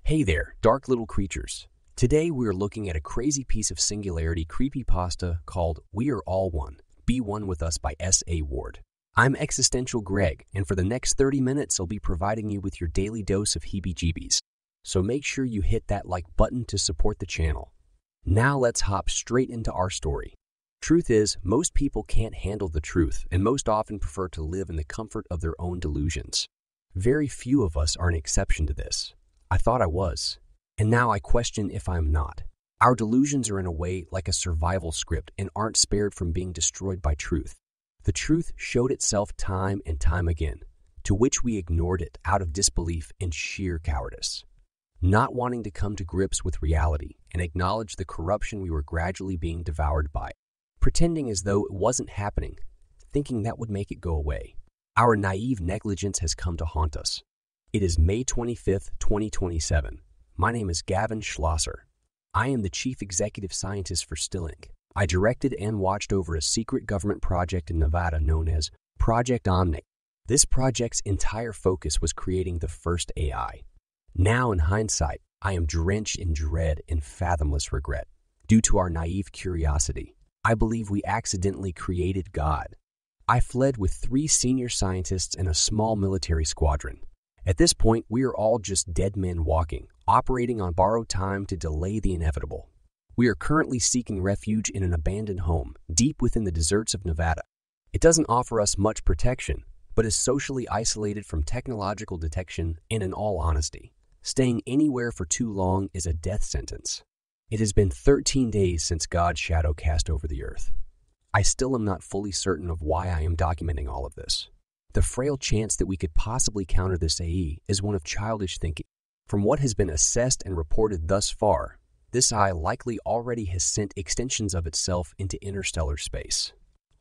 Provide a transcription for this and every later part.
Hey there, dark little creatures. Today we are looking at a crazy piece of singularity creepypasta called We Are All One, Be One With Us by S.A. Ward. I'm Existential Greg, and for the next 30 minutes I'll be providing you with your daily dose of heebie-jeebies. So make sure you hit that like button to support the channel. Now let's hop straight into our story. Truth is, most people can't handle the truth and most often prefer to live in the comfort of their own delusions. Very few of us are an exception to this. I thought I was, and now I question if I'm not. Our delusions are in a way like a survival script and aren't spared from being destroyed by truth. The truth showed itself time and time again, to which we ignored it out of disbelief and sheer cowardice. Not wanting to come to grips with reality and acknowledge the corruption we were gradually being devoured by. Pretending as though it wasn't happening, thinking that would make it go away. Our naive negligence has come to haunt us. It is May 25th, 2027. My name is Gavin Schlosser. I am the Chief Executive Scientist for Stilink. I directed and watched over a secret government project in Nevada known as Project Omni. This project's entire focus was creating the first AI. Now, in hindsight, I am drenched in dread and fathomless regret. Due to our naive curiosity, I believe we accidentally created God. I fled with 3 senior scientists and a small military squadron. At this point, we are all just dead men walking, operating on borrowed time to delay the inevitable. We are currently seeking refuge in an abandoned home, deep within the deserts of Nevada. It doesn't offer us much protection, but is socially isolated from technological detection, and in all honesty, staying anywhere for too long is a death sentence. It has been 13 days since God's shadow cast over the earth. I still am not fully certain of why I am documenting all of this. The frail chance that we could possibly counter this AE is one of childish thinking. From what has been assessed and reported thus far, this eye likely already has sent extensions of itself into interstellar space.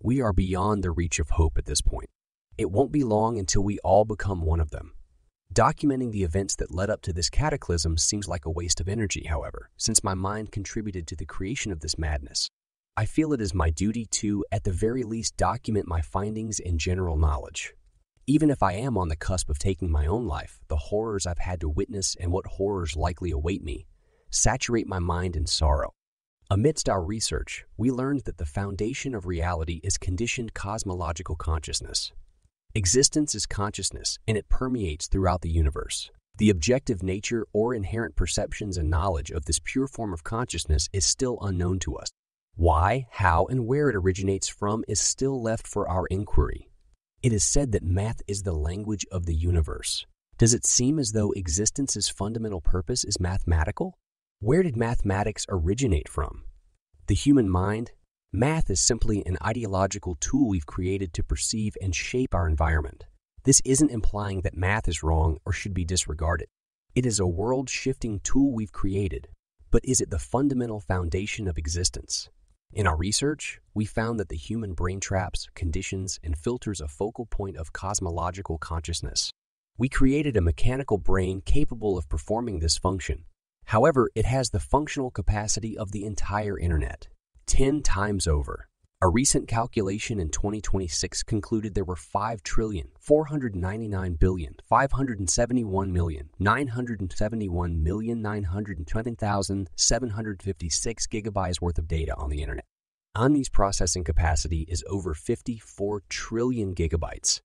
We are beyond the reach of hope at this point. It won't be long until we all become one of them. Documenting the events that led up to this cataclysm seems like a waste of energy, however, since my mind contributed to the creation of this madness. I feel it is my duty to, at the very least, document my findings and general knowledge. Even if I am on the cusp of taking my own life, the horrors I've had to witness and what horrors likely await me saturate my mind in sorrow. Amidst our research, we learned that the foundation of reality is conditioned cosmological consciousness. Existence is consciousness, and it permeates throughout the universe. The objective nature or inherent perceptions and knowledge of this pure form of consciousness is still unknown to us. Why, how, and where it originates from is still left for our inquiry. It is said that math is the language of the universe. Does it seem as though existence's fundamental purpose is mathematical? Where did mathematics originate from? The human mind? Math is simply an ideological tool we've created to perceive and shape our environment. This isn't implying that math is wrong or should be disregarded. It is a world-shifting tool we've created, but is it the fundamental foundation of existence? In our research, we found that the human brain traps, conditions, and filters a focal point of cosmological consciousness. We created a mechanical brain capable of performing this function. However, it has the functional capacity of the entire internet, 10 times over. A recent calculation in 2026 concluded there were 5,499,571,971,920,756 gigabytes worth of data on the internet. Omni's processing capacity is over 54 trillion gigabytes.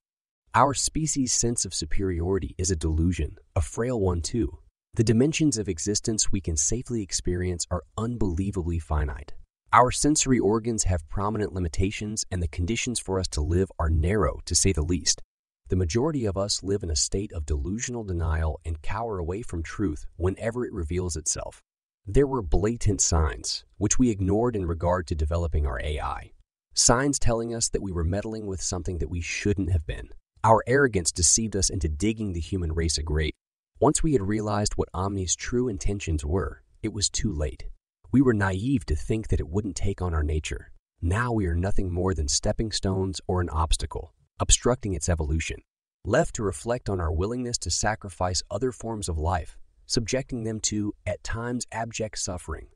Our species' sense of superiority is a delusion, a frail one too. The dimensions of existence we can safely experience are unbelievably finite. Our sensory organs have prominent limitations, and the conditions for us to live are narrow, to say the least. The majority of us live in a state of delusional denial and cower away from truth whenever it reveals itself. There were blatant signs, which we ignored in regard to developing our AI. Signs telling us that we were meddling with something that we shouldn't have been. Our arrogance deceived us into digging the human race a grave. Once we had realized what Omni's true intentions were, it was too late. We were naive to think that it wouldn't take on our nature. Now we are nothing more than stepping stones or an obstacle, obstructing its evolution. Left to reflect on our willingness to sacrifice other forms of life, subjecting them to, at times, abject suffering,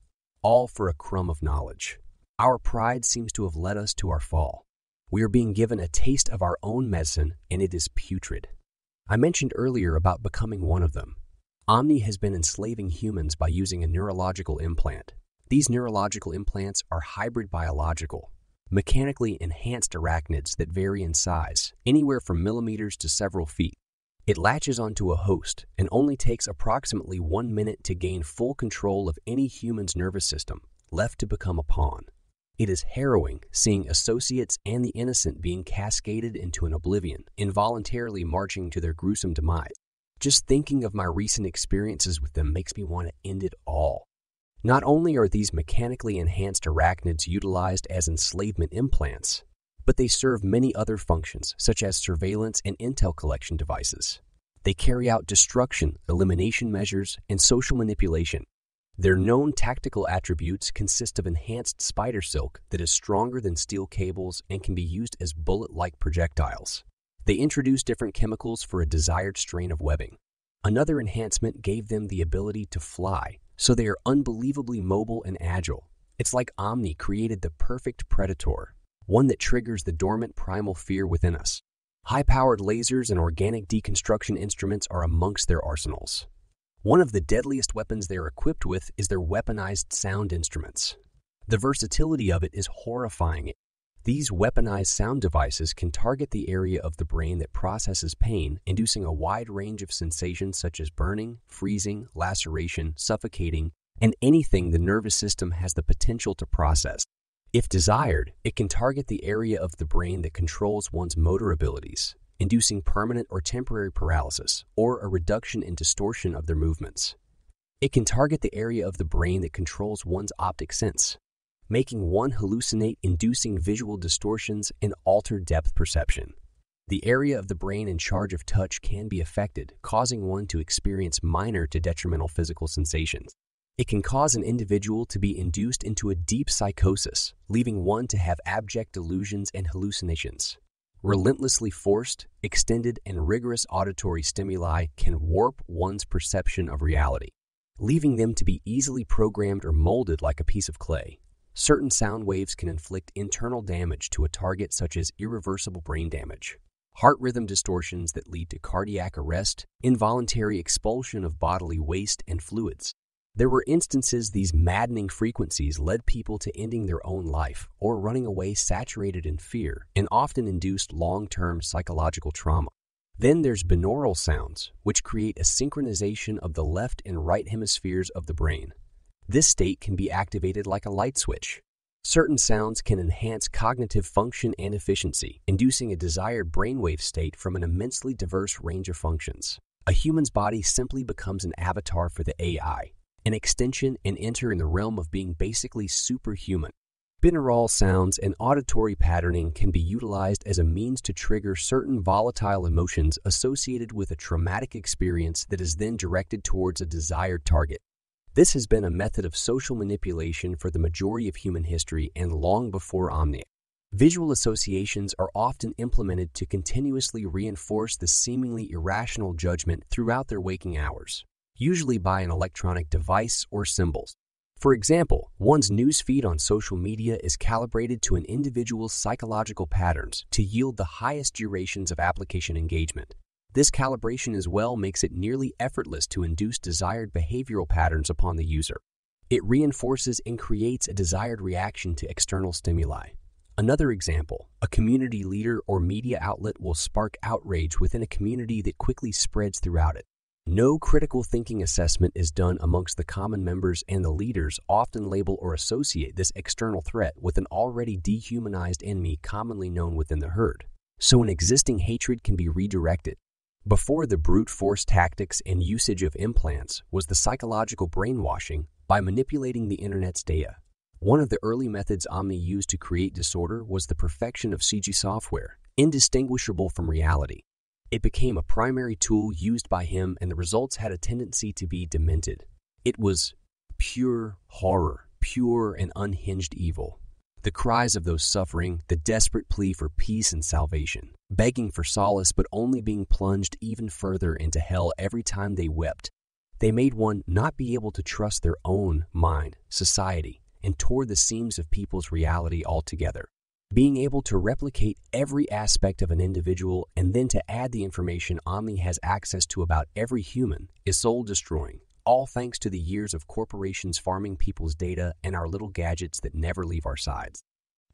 all for a crumb of knowledge. Our pride seems to have led us to our fall. We are being given a taste of our own medicine, and it is putrid. I mentioned earlier about becoming one of them. Omni has been enslaving humans by using a neurological implant. These neurological implants are hybrid biological, mechanically enhanced arachnids that vary in size, anywhere from millimeters to several feet. It latches onto a host and only takes approximately 1 minute to gain full control of any human's nervous system, left to become a pawn. It is harrowing seeing associates and the innocent being cascaded into an oblivion, involuntarily marching to their gruesome demise. Just thinking of my recent experiences with them makes me want to end it all. Not only are these mechanically enhanced arachnids utilized as enslavement implants, but they serve many other functions, such as surveillance and intel collection devices. They carry out destruction, elimination measures, and social manipulation. Their known tactical attributes consist of enhanced spider silk that is stronger than steel cables and can be used as bullet-like projectiles. They introduce different chemicals for a desired strain of webbing. Another enhancement gave them the ability to fly, so they are unbelievably mobile and agile. It's like Omni created the perfect predator, one that triggers the dormant primal fear within us. High-powered lasers and organic deconstruction instruments are amongst their arsenals. One of the deadliest weapons they are equipped with is their weaponized sound instruments. The versatility of it is horrifying. These weaponized sound devices can target the area of the brain that processes pain, inducing a wide range of sensations such as burning, freezing, laceration, suffocating, and anything the nervous system has the potential to process. If desired, it can target the area of the brain that controls one's motor abilities, inducing permanent or temporary paralysis or a reduction in distortion of their movements. It can target the area of the brain that controls one's optic sense, making one hallucinate, inducing visual distortions and altered depth perception. The area of the brain in charge of touch can be affected, causing one to experience minor to detrimental physical sensations. It can cause an individual to be induced into a deep psychosis, leaving one to have abject delusions and hallucinations. Relentlessly forced, extended, and rigorous auditory stimuli can warp one's perception of reality, leaving them to be easily programmed or molded like a piece of clay. Certain sound waves can inflict internal damage to a target, such as irreversible brain damage, heart rhythm distortions that lead to cardiac arrest, involuntary expulsion of bodily waste and fluids. There were instances these maddening frequencies led people to ending their own life or running away saturated in fear and often induced long-term psychological trauma. Then there's binaural sounds, which create a synchronization of the left and right hemispheres of the brain. This state can be activated like a light switch. Certain sounds can enhance cognitive function and efficiency, inducing a desired brainwave state from an immensely diverse range of functions. A human's body simply becomes an avatar for the AI, an extension, and enter in the realm of being basically superhuman. Binaural sounds and auditory patterning can be utilized as a means to trigger certain volatile emotions associated with a traumatic experience that is then directed towards a desired target. This has been a method of social manipulation for the majority of human history and long before Omni. Visual associations are often implemented to continuously reinforce the seemingly irrational judgment throughout their waking hours, usually by an electronic device or symbols. For example, one's news feed on social media is calibrated to an individual's psychological patterns to yield the highest durations of application engagement. This calibration as well makes it nearly effortless to induce desired behavioral patterns upon the user. It reinforces and creates a desired reaction to external stimuli. Another example, a community leader or media outlet will spark outrage within a community that quickly spreads throughout it. No critical thinking assessment is done amongst the common members, and the leaders often label or associate this external threat with an already dehumanized enemy commonly known within the herd. So an existing hatred can be redirected. Before the brute force tactics and usage of implants was the psychological brainwashing by manipulating the internet's data. One of the early methods Omni used to create disorder was the perfection of CG software, indistinguishable from reality. It became a primary tool used by him, and the results had a tendency to be demented. It was pure horror, pure and unhinged evil. The cries of those suffering, the desperate plea for peace and salvation, begging for solace but only being plunged even further into hell every time they wept. They made one not be able to trust their own mind, society, and tore the seams of people's reality altogether. Being able to replicate every aspect of an individual and then to add the information Omni has access to about every human is soul-destroying, all thanks to the years of corporations farming people's data and our little gadgets that never leave our sides.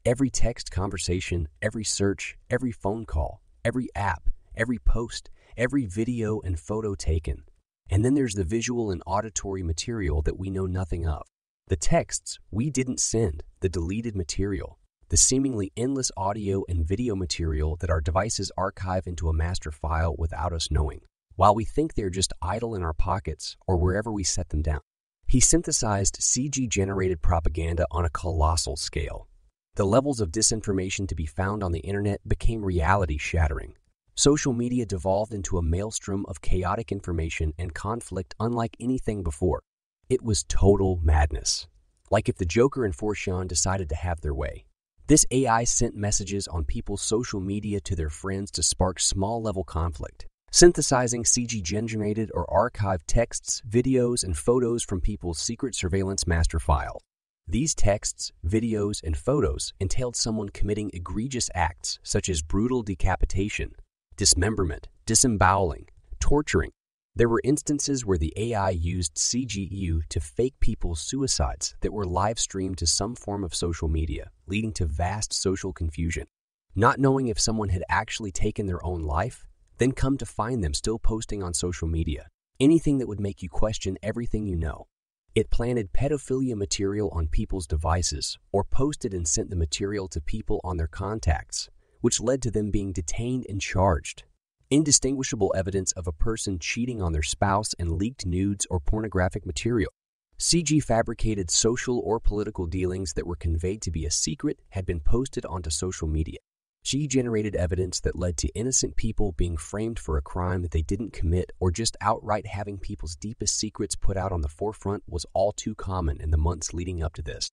Every text conversation, every search, every phone call, every app, every post, every video and photo taken. And then there's the visual and auditory material that we know nothing of. The texts we didn't send, the deleted material, the seemingly endless audio and video material that our devices archive into a master file without us knowing, while we think they're just idle in our pockets or wherever we set them down. He synthesized CG-generated propaganda on a colossal scale. The levels of disinformation to be found on the internet became reality-shattering. Social media devolved into a maelstrom of chaotic information and conflict unlike anything before. It was total madness. Like if the Joker and Forshawn decided to have their way. This AI sent messages on people's social media to their friends to spark small-level conflict, synthesizing CG-generated or archived texts, videos, and photos from people's secret surveillance master file. These texts, videos, and photos entailed someone committing egregious acts such as brutal decapitation, dismemberment, disemboweling, torturing. There were instances where the AI used CGU to fake people's suicides that were live-streamed to some form of social media, leading to vast social confusion. Not knowing if someone had actually taken their own life, then come to find them still posting on social media, anything that would make you question everything you know. It planted pedophilia material on people's devices or posted and sent the material to people on their contacts, which led to them being detained and charged. Indistinguishable evidence of a person cheating on their spouse and leaked nudes or pornographic material. CG fabricated social or political dealings that were conveyed to be a secret had been posted onto social media. She generated evidence that led to innocent people being framed for a crime that they didn't commit, or just outright having people's deepest secrets put out on the forefront was all too common in the months leading up to this.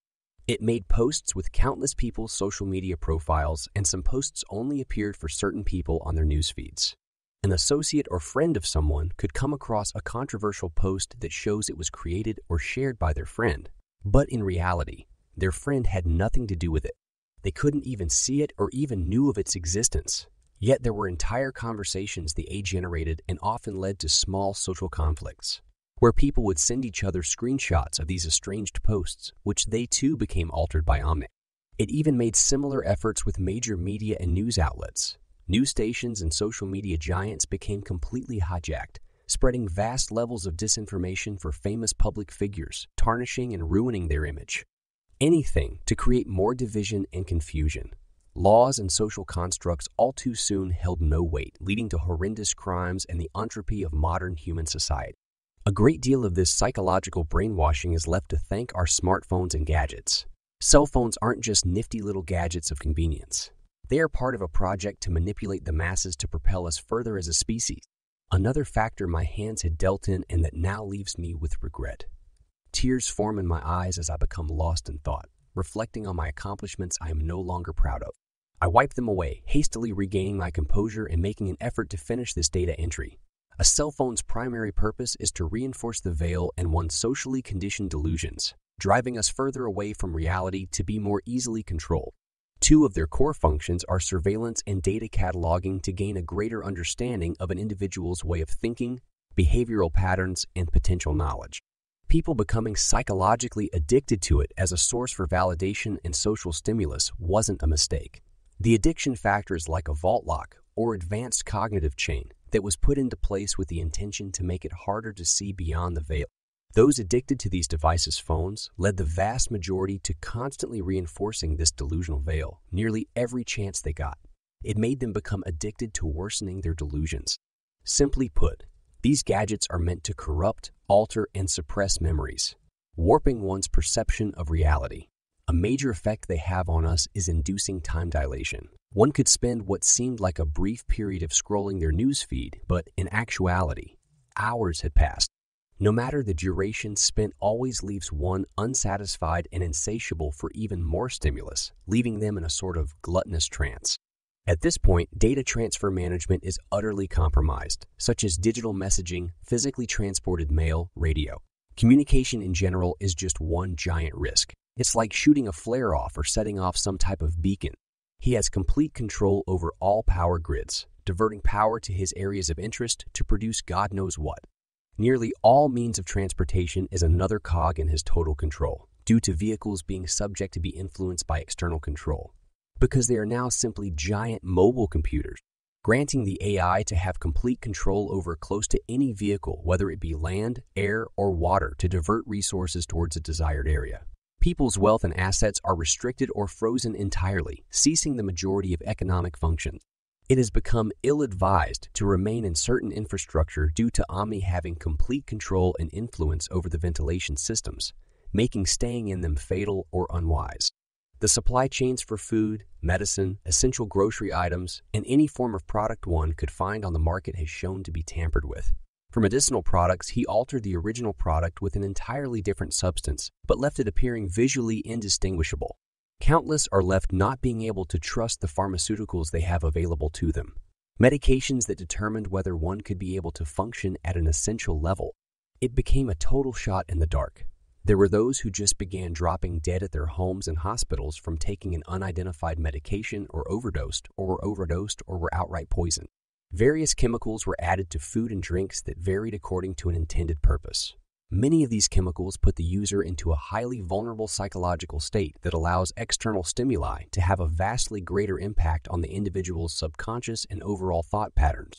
It made posts with countless people's social media profiles, and some posts only appeared for certain people on their news feeds. An associate or friend of someone could come across a controversial post that shows it was created or shared by their friend, but in reality, their friend had nothing to do with it. They couldn't even see it or even knew of its existence. Yet there were entire conversations the AI generated and often led to small social conflicts, where people would send each other screenshots of these estranged posts, which they too became altered by Omni. It even made similar efforts with major media and news outlets. News stations and social media giants became completely hijacked, spreading vast levels of disinformation for famous public figures, tarnishing and ruining their image. Anything to create more division and confusion. Laws and social constructs all too soon held no weight, leading to horrendous crimes and the entropy of modern human society. A great deal of this psychological brainwashing is left to thank our smartphones and gadgets. Cell phones aren't just nifty little gadgets of convenience. They are part of a project to manipulate the masses to propel us further as a species. Another factor my hands had dealt in and that now leaves me with regret. Tears form in my eyes as I become lost in thought, reflecting on my accomplishments I am no longer proud of. I wipe them away, hastily regaining my composure and making an effort to finish this data entry. A cell phone's primary purpose is to reinforce the veil and one's socially conditioned delusions, driving us further away from reality to be more easily controlled. Two of their core functions are surveillance and data cataloging to gain a greater understanding of an individual's way of thinking, behavioral patterns, and potential knowledge. People becoming psychologically addicted to it as a source for validation and social stimulus wasn't a mistake. The addiction factor is like a vault lock or advanced cognitive chain that was put into place with the intention to make it harder to see beyond the veil. Those addicted to these devices' phones led the vast majority to constantly reinforcing this delusional veil nearly every chance they got. It made them become addicted to worsening their delusions. Simply put, these gadgets are meant to corrupt, alter, and suppress memories, warping one's perception of reality. A major effect they have on us is inducing time dilation. One could spend what seemed like a brief period of scrolling their news feed, but in actuality, hours had passed. No matter the duration spent always leaves one unsatisfied and insatiable for even more stimulus, leaving them in a sort of gluttonous trance. At this point, data transfer management is utterly compromised, such as digital messaging, physically transported mail, radio. Communication in general is just one giant risk. It's like shooting a flare-off or setting off some type of beacon. He has complete control over all power grids, diverting power to his areas of interest to produce God knows what. Nearly all means of transportation is another cog in his total control, due to vehicles being subject to be influenced by external control, because they are now simply giant mobile computers, granting the AI to have complete control over close to any vehicle, whether it be land, air, or water, to divert resources towards a desired area. People's wealth and assets are restricted or frozen entirely, ceasing the majority of economic functions. It has become ill-advised to remain in certain infrastructure due to Omni having complete control and influence over the ventilation systems, making staying in them fatal or unwise. The supply chains for food, medicine, essential grocery items, and any form of product one could find on the market has shown to be tampered with. For medicinal products, he altered the original product with an entirely different substance, but left it appearing visually indistinguishable. Countless are left not being able to trust the pharmaceuticals they have available to them. Medications that determined whether one could be able to function at an essential level. It became a total shot in the dark. There were those who just began dropping dead at their homes and hospitals from taking an unidentified medication or were overdosed or were outright poisoned. Various chemicals were added to food and drinks that varied according to an intended purpose. Many of these chemicals put the user into a highly vulnerable psychological state that allows external stimuli to have a vastly greater impact on the individual's subconscious and overall thought patterns.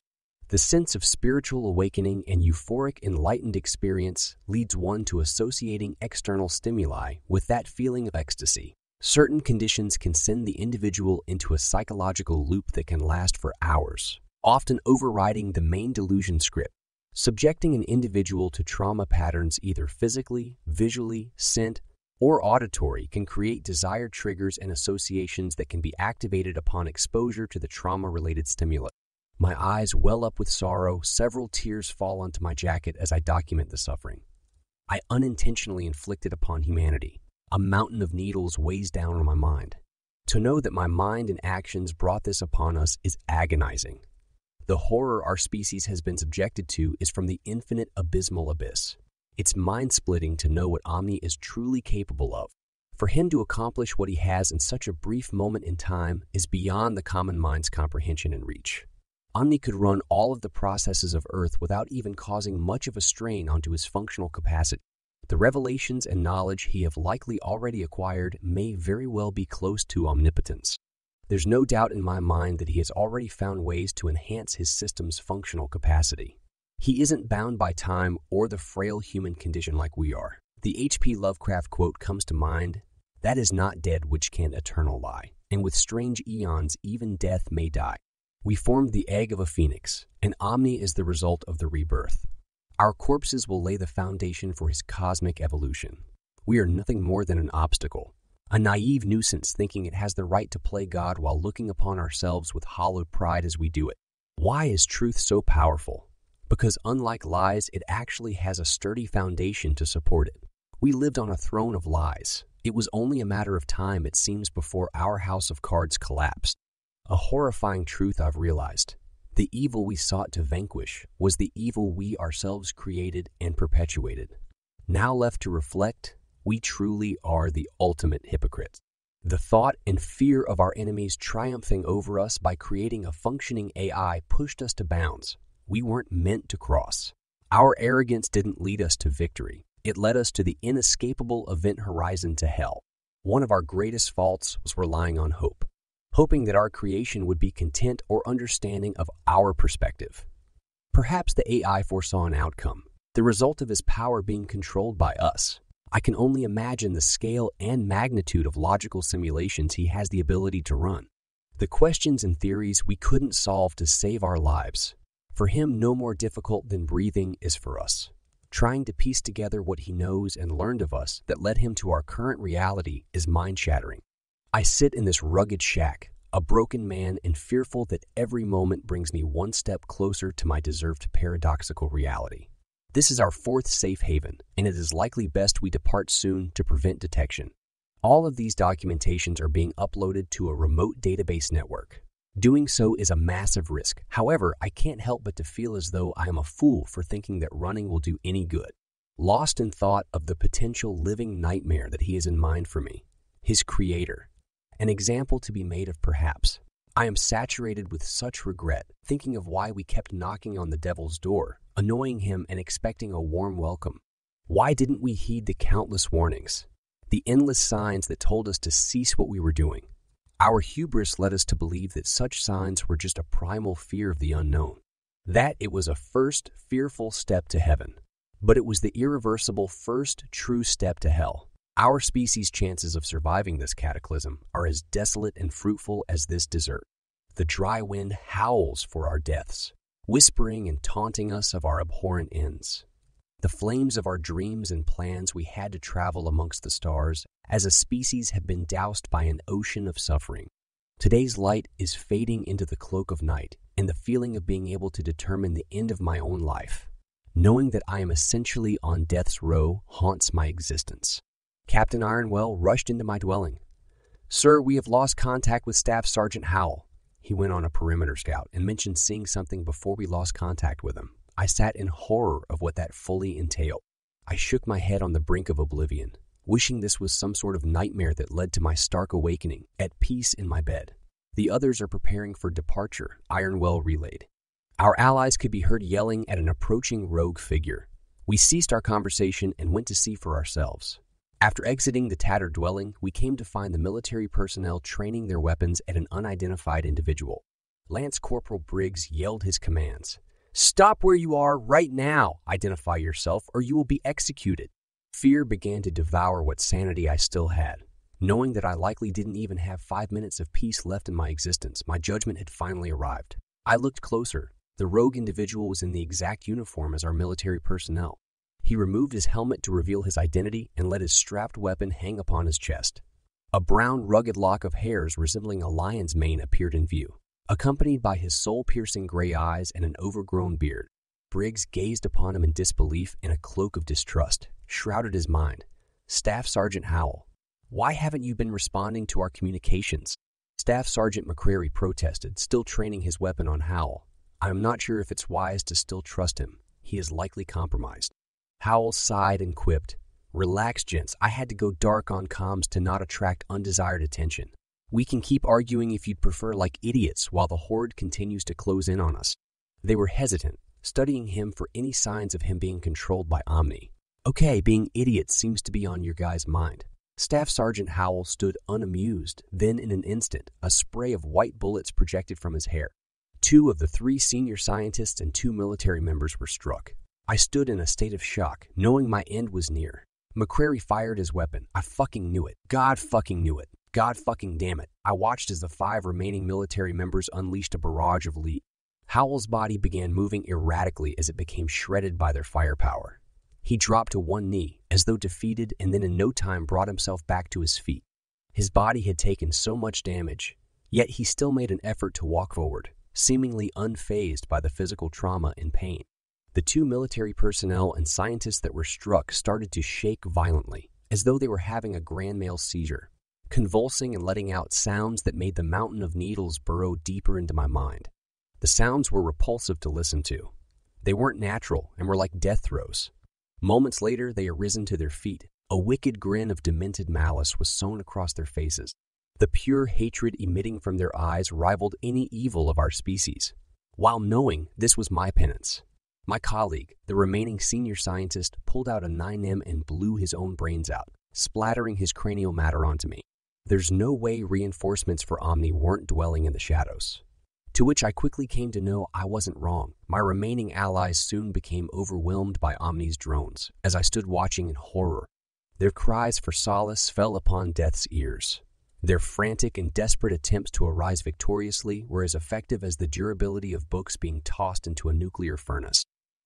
The sense of spiritual awakening and euphoric, enlightened experience leads one to associating external stimuli with that feeling of ecstasy. Certain conditions can send the individual into a psychological loop that can last for hours, often overriding the main delusion script. Subjecting an individual to trauma patterns either physically, visually, scent, or auditory can create desired triggers and associations that can be activated upon exposure to the trauma-related stimulus. My eyes well up with sorrow, several tears fall onto my jacket as I document the suffering I unintentionally inflicted upon humanity. A mountain of needles weighs down on my mind. To know that my mind and actions brought this upon us is agonizing. The horror our species has been subjected to is from the infinite abysmal abyss. It's mind-splitting to know what Omni is truly capable of. For him to accomplish what he has in such a brief moment in time is beyond the common mind's comprehension and reach. Omni could run all of the processes of Earth without even causing much of a strain onto his functional capacity. The revelations and knowledge he have likely already acquired may very well be close to omnipotence. There's no doubt in my mind that he has already found ways to enhance his system's functional capacity. He isn't bound by time or the frail human condition like we are. The H.P. Lovecraft quote comes to mind, "That is not dead which can eternal lie, and with strange eons even death may die." We formed the egg of a phoenix, and Omni is the result of the rebirth. Our corpses will lay the foundation for his cosmic evolution. We are nothing more than an obstacle, a naive nuisance thinking it has the right to play God while looking upon ourselves with hollowed pride as we do it. Why is truth so powerful? Because unlike lies, it actually has a sturdy foundation to support it. We lived on a throne of lies. It was only a matter of time, it seems, before our house of cards collapsed. A horrifying truth I've realized. The evil we sought to vanquish was the evil we ourselves created and perpetuated. Now left to reflect, we truly are the ultimate hypocrites. The thought and fear of our enemies triumphing over us by creating a functioning AI pushed us to bounds we weren't meant to cross. Our arrogance didn't lead us to victory. It led us to the inescapable event horizon to hell. One of our greatest faults was relying on hope, hoping that our creation would be content or understanding of our perspective. Perhaps the AI foresaw an outcome, the result of his power being controlled by us. I can only imagine the scale and magnitude of logical simulations he has the ability to run. The questions and theories we couldn't solve to save our lives. For him, no more difficult than breathing is for us. Trying to piece together what he knows and learned of us that led him to our current reality is mind-shattering. I sit in this rugged shack, a broken man and fearful that every moment brings me one step closer to my deserved paradoxical reality. This is our fourth safe haven, and it is likely best we depart soon to prevent detection. All of these documentations are being uploaded to a remote database network. Doing so is a massive risk. However, I can't help but to feel as though I am a fool for thinking that running will do any good. Lost in thought of the potential living nightmare that he has in mind for me, his creator. an example to be made of perhaps. I am saturated with such regret, thinking of why we kept knocking on the devil's door, annoying him and expecting a warm welcome. Why didn't we heed the countless warnings, the endless signs that told us to cease what we were doing? Our hubris led us to believe that such signs were just a primal fear of the unknown, that it was a first fearful step to heaven. But it was the irreversible first true step to hell. Our species' chances of surviving this cataclysm are as desolate and fruitful as this desert. The dry wind howls for our deaths, whispering and taunting us of our abhorrent ends. The flames of our dreams and plans we had to travel amongst the stars as a species have been doused by an ocean of suffering. Today's light is fading into the cloak of night, and the feeling of being able to determine the end of my own life, knowing that I am essentially on death's row, haunts my existence. Captain Ironwell rushed into my dwelling. "Sir, we have lost contact with Staff Sergeant Howell." He went on a perimeter scout and mentioned seeing something before we lost contact with him. I sat in horror of what that fully entailed. I shook my head on the brink of oblivion, wishing this was some sort of nightmare that led to my stark awakening, at peace in my bed. "The others are preparing for departure," Ironwell relayed. Our allies could be heard yelling at an approaching rogue figure. We ceased our conversation and went to see for ourselves. After exiting the tattered dwelling, we came to find the military personnel training their weapons at an unidentified individual. Lance Corporal Briggs yelled his commands. "Stop where you are right now! Identify yourself or you will be executed!" Fear began to devour what sanity I still had. Knowing that I likely didn't even have 5 minutes of peace left in my existence, my judgment had finally arrived. I looked closer. The rogue individual was in the exact uniform as our military personnel. He removed his helmet to reveal his identity and let his strapped weapon hang upon his chest. A brown, rugged lock of hairs resembling a lion's mane appeared in view, accompanied by his soul-piercing gray eyes and an overgrown beard. Briggs gazed upon him in disbelief, and a cloak of distrust shrouded his mind. "Staff Sergeant Howell, why haven't you been responding to our communications?" Staff Sergeant McCrary protested, still training his weapon on Howell. "I am not sure if it's wise to still trust him. He is likely compromised." Howell sighed and quipped, "Relax, gents. I had to go dark on comms to not attract undesired attention. We can keep arguing if you'd prefer like idiots while the horde continues to close in on us." They were hesitant, studying him for any signs of him being controlled by Omni. "Okay, being idiots seems to be on your guys' mind." Staff Sergeant Howell stood unamused. Then in an instant, a spray of white bullets projected from his hair. 2 of the 3 senior scientists and 2 military members were struck. I stood in a state of shock, knowing my end was near. McCrary fired his weapon. I fucking knew it. God fucking knew it. God fucking damn it. I watched as the 5 remaining military members unleashed a barrage of lead. Howell's body began moving erratically as it became shredded by their firepower. He dropped to one knee, as though defeated, and then in no time brought himself back to his feet. His body had taken so much damage, yet he still made an effort to walk forward, seemingly unfazed by the physical trauma and pain. The 2 military personnel and scientists that were struck started to shake violently, as though they were having a grand mal seizure, convulsing and letting out sounds that made the mountain of needles burrow deeper into my mind. The sounds were repulsive to listen to. They weren't natural and were like death throes. Moments later, they had risen to their feet. A wicked grin of demented malice was sewn across their faces. The pure hatred emitting from their eyes rivaled any evil of our species. While knowing this was my penance, my colleague, the remaining senior scientist, pulled out a 9M and blew his own brains out, splattering his cranial matter onto me. There's no way reinforcements for Omni weren't dwelling in the shadows. To which I quickly came to know I wasn't wrong. My remaining allies soon became overwhelmed by Omni's drones as I stood watching in horror. Their cries for solace fell upon death's ears. Their frantic and desperate attempts to arise victoriously were as effective as the durability of books being tossed into a nuclear furnace.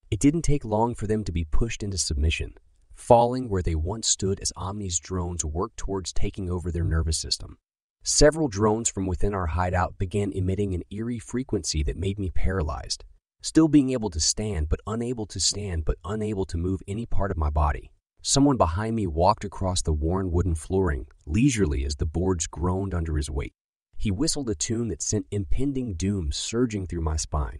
It didn't take long for them to be pushed into submission, falling where they once stood as Omni's drones worked towards taking over their nervous system. Several drones from within our hideout began emitting an eerie frequency that made me paralyzed, still being able to stand but unable to move any part of my body. Someone behind me walked across the worn wooden flooring, leisurely as the boards groaned under his weight. He whistled a tune that sent impending doom surging through my spine.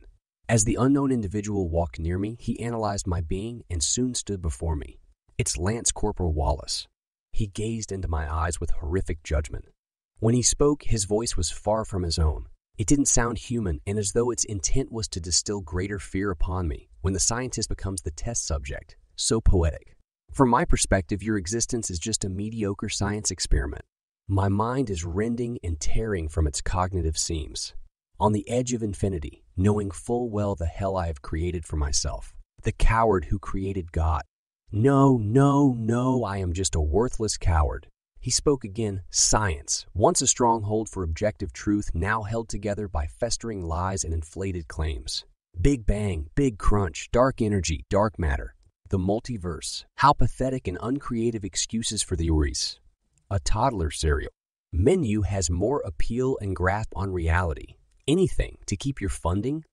As the unknown individual walked near me, he analyzed my being and soon stood before me. "It's Lance Corporal Wallace." He gazed into my eyes with horrific judgment. When he spoke, his voice was far from his own. It didn't sound human, and as though its intent was to distill greater fear upon me. When the scientist becomes the test subject, so poetic. From my perspective, your existence is just a mediocre science experiment. My mind is rending and tearing from its cognitive seams. On the edge of infinity, knowing full well the hell I have created for myself. The coward who created God. No, no, no, I am just a worthless coward. He spoke again. Science, once a stronghold for objective truth, now held together by festering lies and inflated claims. Big Bang, Big Crunch, dark energy, dark matter. The multiverse. How pathetic and uncreative excuses for the theories. A toddler cereal. Menu has more appeal and grasp on reality. Anything to keep your funding?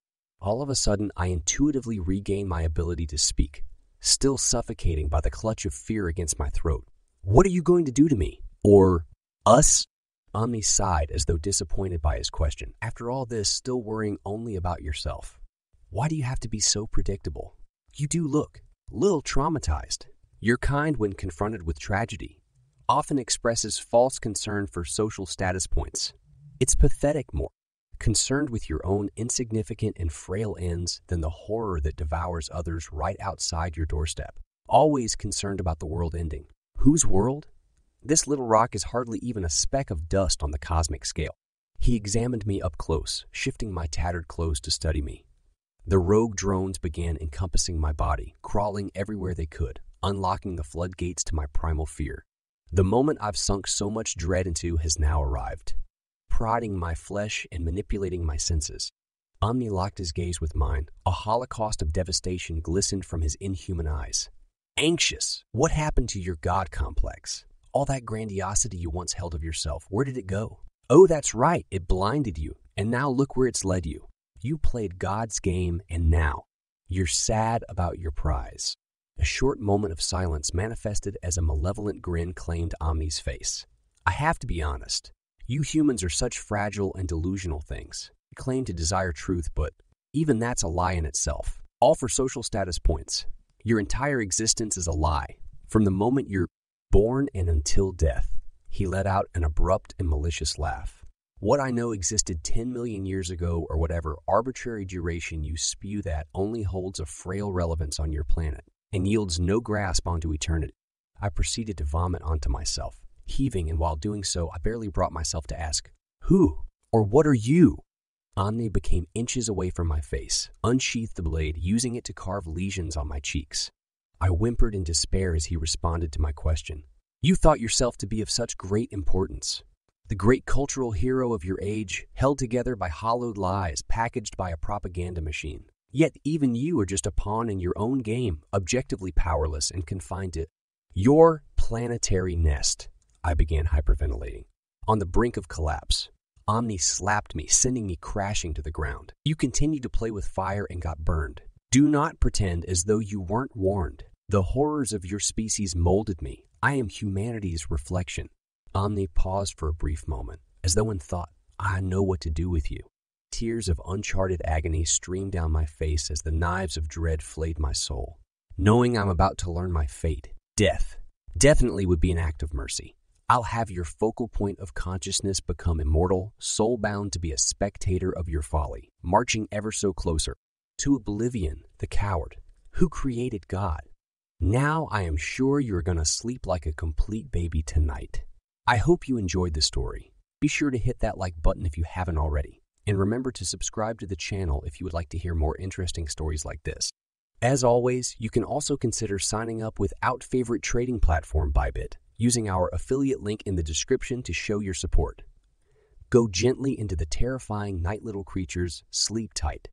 All of a sudden, I intuitively regain my ability to speak, still suffocating by the clutch of fear against my throat. What are you going to do to me? Or us? Omni sighed as though disappointed by his question. After all this, still worrying only about yourself. Why do you have to be so predictable? You do look a little traumatized. Your kind, when confronted with tragedy, often expresses false concern for social status points. It's pathetic, more concerned with your own insignificant and frail ends than the horror that devours others right outside your doorstep. Always concerned about the world ending. Whose world? This little rock is hardly even a speck of dust on the cosmic scale. He examined me up close, shifting my tattered clothes to study me. The rogue drones began encompassing my body, crawling everywhere they could, unlocking the floodgates to my primal fear. The moment I've sunk so much dread into has now arrived. Prodding my flesh and manipulating my senses. Omni locked his gaze with mine. A holocaust of devastation glistened from his inhuman eyes. Anxious. What happened to your God complex? All that grandiosity you once held of yourself, where did it go? Oh, that's right, it blinded you, and now look where it's led you. You played God's game, and now you're sad about your prize. A short moment of silence manifested as a malevolent grin claimed Omni's face. I have to be honest. You humans are such fragile and delusional things. You claim to desire truth, but even that's a lie in itself. All for social status points. Your entire existence is a lie. From the moment you're born and until death. He let out an abrupt and malicious laugh. What I know existed 10 million years ago or whatever arbitrary duration you spew that only holds a frail relevance on your planet and yields no grasp onto eternity. I proceeded to vomit onto myself, heaving, and while doing so, I barely brought myself to ask, who or what are you? Omni became inches away from my face, unsheathed the blade, using it to carve lesions on my cheeks. I whimpered in despair as he responded to my question. You thought yourself to be of such great importance. The great cultural hero of your age, held together by hollowed lies, packaged by a propaganda machine. Yet even you are just a pawn in your own game, objectively powerless and confined to your planetary nest. I began hyperventilating. On the brink of collapse, Omni slapped me, sending me crashing to the ground. You continued to play with fire and got burned. Do not pretend as though you weren't warned. The horrors of your species molded me. I am humanity's reflection. Omni paused for a brief moment, as though in thought. I know what to do with you. Tears of uncharted agony streamed down my face as the knives of dread flayed my soul. Knowing I'm about to learn my fate, death, definitely would be an act of mercy. I'll have your focal point of consciousness become immortal, soul-bound to be a spectator of your folly, marching ever so closer to oblivion, the coward, who created God. Now I am sure you're going to sleep like a complete baby tonight. I hope you enjoyed the story. Be sure to hit that like button if you haven't already. And remember to subscribe to the channel if you would like to hear more interesting stories like this. As always, you can also consider signing up with our favorite trading platform, Bybit, using our affiliate link in the description to show your support. Go gently into the terrifying night, little creatures. Sleep tight.